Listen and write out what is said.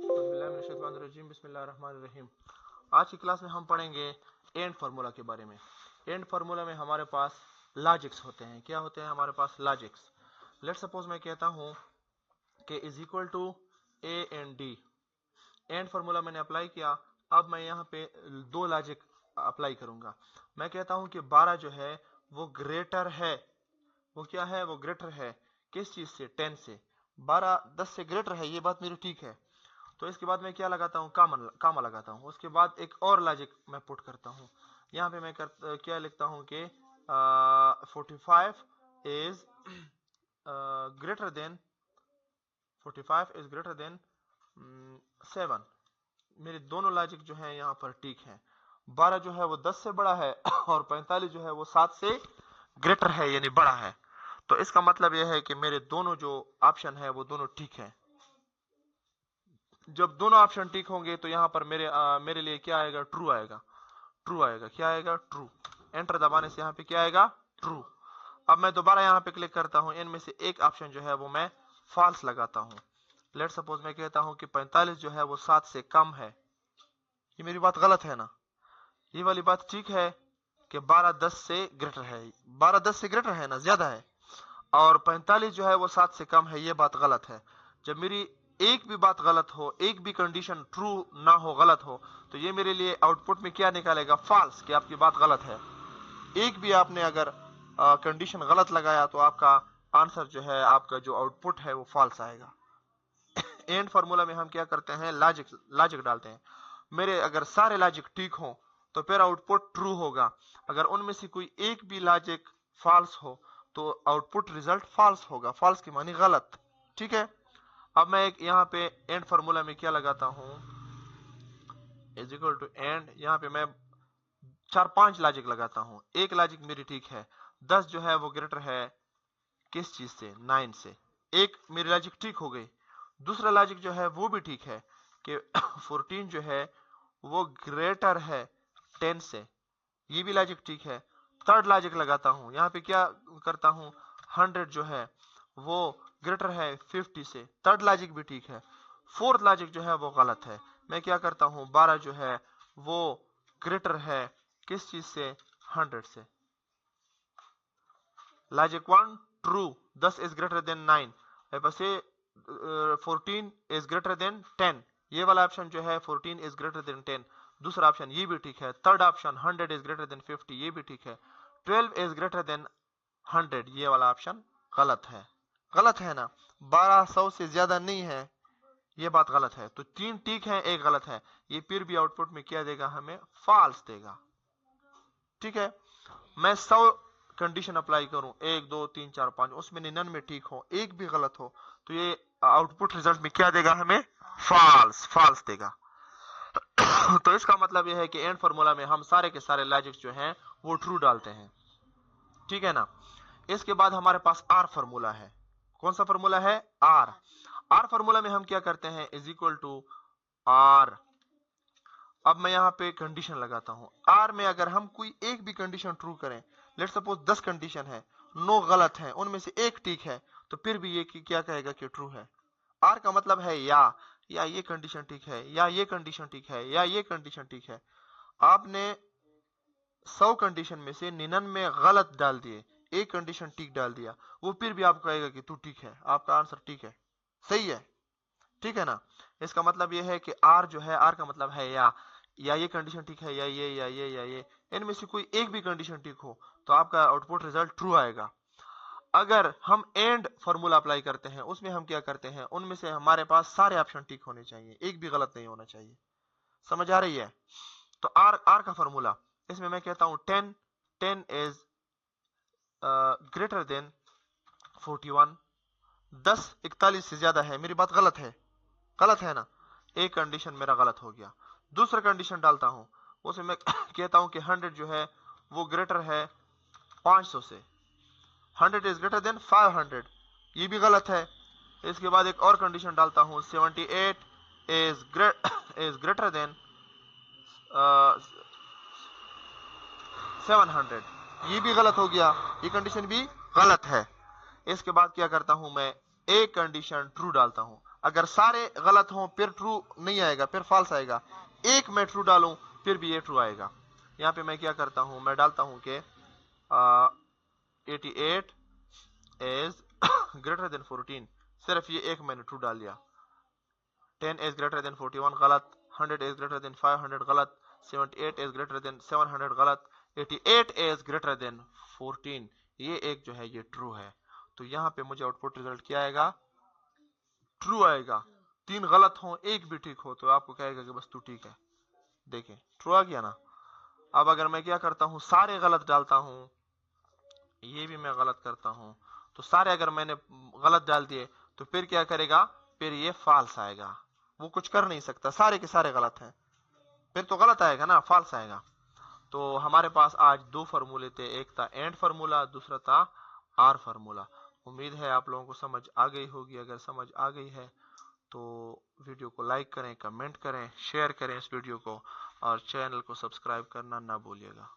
बिस्मिल्लाहिर्रहमानिर्रहीम। आज की क्लास में हम पढ़ेंगे एंड फार्मूला के बारे में। एंड फार्मूला में हमारे पास लॉजिक्स होते हैं। क्या होते हैं हमारे पास? लॉजिक्स। लेट्स सपोज मैं कहता हूं कि is equal to A and D. And formula मैंने अप्लाई किया। अब मैं यहाँ पे दो लॉजिक अप्लाई करूंगा। मैं कहता हूं कि 12 जो है वो ग्रेटर है। वो क्या है? वो ग्रेटर है किस चीज से? 10 से। 12 10 से ग्रेटर है, ये बात मेरी ठीक है। तो इसके बाद मैं क्या लगाता हूँ? कामा लगाता हूँ। उसके बाद एक और लॉजिक मैं पुट करता हूँ। यहाँ पे मैं क्या लिखता हूँ कि 45 इज ग्रेटर देन 7। मेरे दोनों लॉजिक जो है यहाँ पर ठीक है। 12 जो है वो 10 से बड़ा है और 45 जो है वो 7 से ग्रेटर है, यानी बड़ा है। तो इसका मतलब यह है कि मेरे दोनों जो ऑप्शन है वो दोनों ठीक है। जब दोनों ऑप्शन ठीक होंगे तो यहाँ पर मेरे लिए क्या आएगा? ट्रू आएगा। ट्रू आएगा। क्या आएगा? ट्रू। एंटर दबाने से यहाँ पे क्या आएगा? ट्रू। अब मैं दोबारा यहाँ पे क्लिक करता हूँ। इनमें से एक ऑप्शन जो है वो मैं फॉल्स लगाता हूँ। लेट सपोज मैं कहता हूँ कि 45 जो है वो 7 से कम है। ये मेरी बात गलत है ना? ये वाली बात ठीक है कि 12 10 से ग्रेटर है। 12 10 से ग्रेटर है ना, ज्यादा है। और 45 जो है वो 7 से कम है, ये बात गलत है। जब मेरी एक भी बात गलत हो, एक भी कंडीशन ट्रू ना हो, गलत हो, तो ये मेरे लिए आउटपुट में क्या निकालेगा? फॉल्स, कि आपकी बात गलत है। एक भी आपने अगर कंडीशन गलत लगाया तो आपका आंसर जो है, आपका जो आउटपुट है वो फॉल्स आएगा। एंड फार्मूला में हम क्या करते हैं? लॉजिक डालते हैं। मेरे अगर सारे लॉजिक ठीक हो तो फिर आउटपुट ट्रू होगा। अगर उनमें से कोई एक भी लॉजिक फॉल्स हो तो आउटपुट रिजल्ट फॉल्स होगा। फॉल्स की मानी गलत। ठीक है। अब मैं एक यहाँ पे एंड फार्मूला में क्या लगाता हूं? Is equal to and. यहाँ पे मैं 4-5 लॉजिक लगाता हूं। एक लॉजिक मेरी ठीक है। 10 जो है वो ग्रेटर है किस चीज से? 9 से। एक मेरी लॉजिक ठीक हो गई। दूसरा लॉजिक जो है वो भी ठीक है कि 14 जो है वो ग्रेटर है 10 से। ये भी लॉजिक ठीक है। थर्ड लॉजिक लगाता हूं। यहाँ पे क्या करता हूं? 100 जो है वो ग्रेटर है 50 से। थर्ड लॉजिक भी ठीक है। फोर्थ लॉजिक जो है वो गलत है। मैं क्या करता हूं? 12 जो है वो ग्रेटर है किस चीज से? 100 से। Logic 1 true. 10 is greater than 9। से 14 इज ग्रेटर देन 10। ये वाला ऑप्शन जो है 14 इज ग्रेटर देन 10। दूसरा ऑप्शन ये भी ठीक है। Third option 100 is greater than 50, ये भी ठीक है। 12 इज ग्रेटर देन 100, ये वाला ऑप्शन गलत है। गलत है ना? 1200 से ज्यादा नहीं है, ये बात गलत है। तो 3 ठीक है, एक गलत है। ये फिर भी आउटपुट में क्या देगा? हमें फॉल्स देगा। ठीक है। मैं 100 कंडीशन अप्लाई करूं, 1 2 3 4 5, उसमें 99 ठीक हो, एक भी गलत हो, तो ये आउटपुट रिजल्ट में क्या देगा? हमें फॉल्स देगा। तो इसका मतलब यह है कि एंड फार्मूला में हम सारे के सारे लॉजिक्स जो हैं वो ट्रू डालते हैं। ठीक है ना? इसके बाद हमारे पास आर फार्मूला है। कौन सा फार्मूला है? आर। आर फार्मूला में हम क्या करते हैं? Is equal to R. अब मैं यहाँ पे कंडीशन लगाता हूं। आर में अगर हम कोई एक भी कंडीशन ट्रू करें, लेट सपोज 10 कंडीशन है, 9 गलत है, उनमें से एक ठीक है, तो फिर भी ये क्या कहेगा कि ट्रू है। आर का मतलब है या ये कंडीशन ठीक है, या ये कंडीशन ठीक है, या ये कंडीशन ठीक है। आपने 100 कंडीशन में से 99 गलत डाल दिए, एक कंडीशन ठीक डाल दिया, वो फिर भी आपको कहेगा कि तू ठीक है, आपका आंसर ठीक है, सही है। ठीक है ना? इसका मतलब यह है कि आर जो है, आर का मतलब है या ये कंडीशन ठीक है, या ये इनमें से कोई एक भी कंडीशन ठीक हो तो आपका आउटपुट रिजल्ट ट्रू आएगा। अगर हम एंड फॉर्मूला अप्लाई करते हैं, उसमें हम क्या करते हैं? उनमें से हमारे पास सारे ऑप्शन ठीक होने चाहिए, एक भी गलत नहीं होना चाहिए। समझ आ रही है? तो आर का फॉर्मूला, इसमें मैं कहता हूं 10 इज ग्रेटर देन 41। 10 41 से ज्यादा है, मेरी बात गलत है। गलत है ना? एक कंडीशन मेरा गलत हो गया। दूसरा कंडीशन डालता हूं, उसमें मैं कहता हूं कि 100 जो है वो ग्रेटर है 500 से। 100 इज ग्रेटर देन 500, ये भी गलत है। इसके बाद एक और कंडीशन डालता हूं, 78 इज ग्रेटर देन 700, ये भी गलत हो गया, ये कंडीशन भी गलत है। इसके बाद क्या करता हूं? मैं एक कंडीशन ट्रू डालता हूं। अगर सारे गलत हों फिर ट्रू नहीं आएगा, फिर फॉल्स आएगा। एक मैं ट्रू डालूं फिर भी ये ट्रू आएगा। यहाँ पे मैं क्या करता हूं, मैं डालता हूं कि 88 इज ग्रेटर देन 14, सिर्फ ये एक मैंने ट्रू डाल दिया। 10 इज ग्रेटर देन 41 गलत, 100 इज ग्रेटर देन 500 गलत, 78 इज ग्रेटर देन 700 गलत, 88 इज ग्रेटर देन 14, ये एक जो है ये ट्रू है। तो यहाँ पे मुझे आउटपुट रिजल्ट क्या आएगा, ट्रू आएगा। 3 गलत हो एक भी ठीक हो तो आपको कहेगा कि बस तू ठीक है। देखें ट्रू आ गया ना। अब अगर मैं क्या करता हूं, सारे गलत डालता हूं, ये भी मैं गलत करता हूं, तो सारे अगर मैंने गलत डाल दिए तो फिर क्या करेगा, फिर ये फॉल्स आएगा। वो कुछ कर नहीं सकता, सारे के सारे गलत हैं, फिर तो गलत आएगा ना, फॉल्स आएगा। तो हमारे पास आज 2 फार्मूले थे, एक था एंड फार्मूला, दूसरा था आर फार्मूला। उम्मीद है आप लोगों को समझ आ गई होगी। अगर समझ आ गई है तो वीडियो को लाइक करें, कमेंट करें, शेयर करें इस वीडियो को, और चैनल को सब्सक्राइब करना ना भूलिएगा।